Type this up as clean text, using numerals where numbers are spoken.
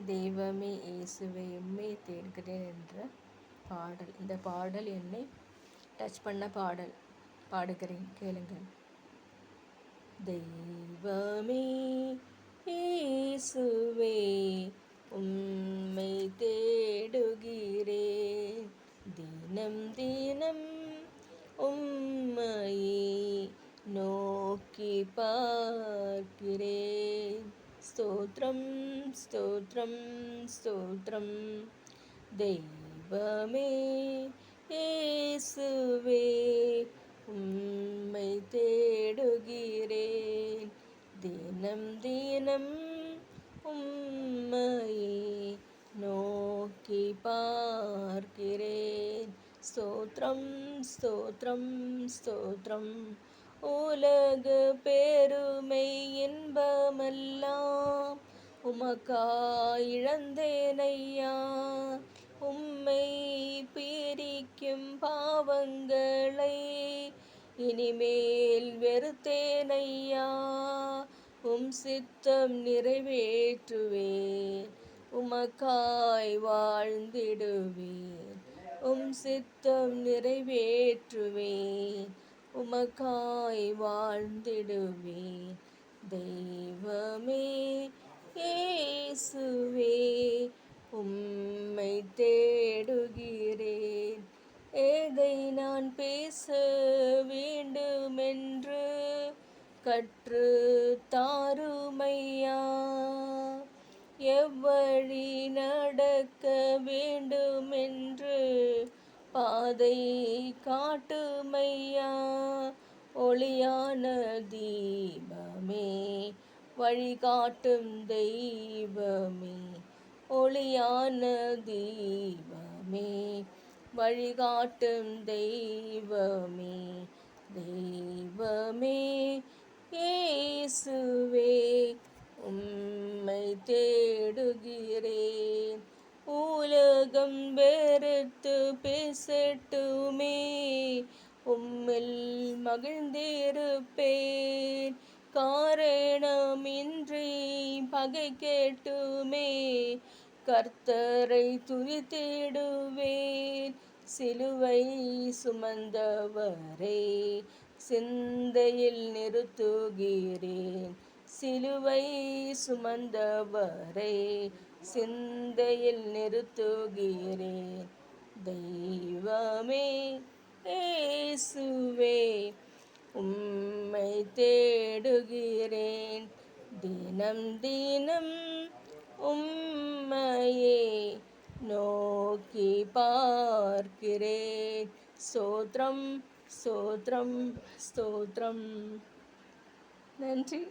தெய்வமே இயேசுவே உம்மை தேடுகிறேன் என்ற பாடல். இந்த பாடல் என்னை டச் பண்ண பாடல். பாடுகிறேன், கேளுங்கள். தெய்வமே இயேசுவே உம்மை தேடுகிறேன், தினம் தினம் உம்மையே நோக்கி பார்க்கிறேன். ஸ்தோத்திரம் ஸ்தோத்திரம் ஸ்தோத்திரம். தெய்வமே இயேசுவே உம்மை தேடுகிறேன், தினம் தினம் உம்மையே நோக்கி பார்க்கிறேன். ஸ்தோத்திரம் ஸ்தோத்திரம் ஸ்தோத்திரம். உலக பெருமை இன்பமெல்லாம் உமக்காய் இழந்தேனையா, உம்மை பிரிக்கும் பாவங்களை இனிமேல் வெறுத்தேனையா. உம் சித்தம் நிறைவேற்றுவேன், உமக்காய் வாழ்ந்திடுவேன். உம் சித்தம் நிறைவேற்றுவேன், உமக்காய் வாழ்ந்திடுவேன். தெய்வமே இயேசுவே உம்மை தேடுகிறேன். எதை நான் பேச வேண்டுமென்று கற்று தாருமையா, எவ்வழி நடக்க வேண்டுமென்று பாதை காட்டுமையா. ஒளியான தீபமே வழிகாட்டும் தெய்வமே, ஒளியான தீபமே வழிகாட்டும் தெய்வமே. தெய்வமே இயேசுவே உம்மை தேடுகிறேன். உலகம் வெறுத்து பேசட்டுமே, உம்மில் மகிழ்ந்திருப்பேன். காரணமின்றி பகை கேட்டுமே, கர்த்தரை துதித்திடுவேன். சிலுவை சுமந்தவரை சிந்தையில் நிறுத்துகிறேன், சிலுவை சுமந்தவரை சிந்தையில் நிறுத்துகிறேன். தெய்வமே இயேசுவே உம்மை தேடுகிறேன், தினம் தினம் உம்மையே நோக்கி பார்க்கிறேன். ஸ்தோத்திரம் ஸ்தோத்திரம் ஸ்தோத்திரம். நன்றி.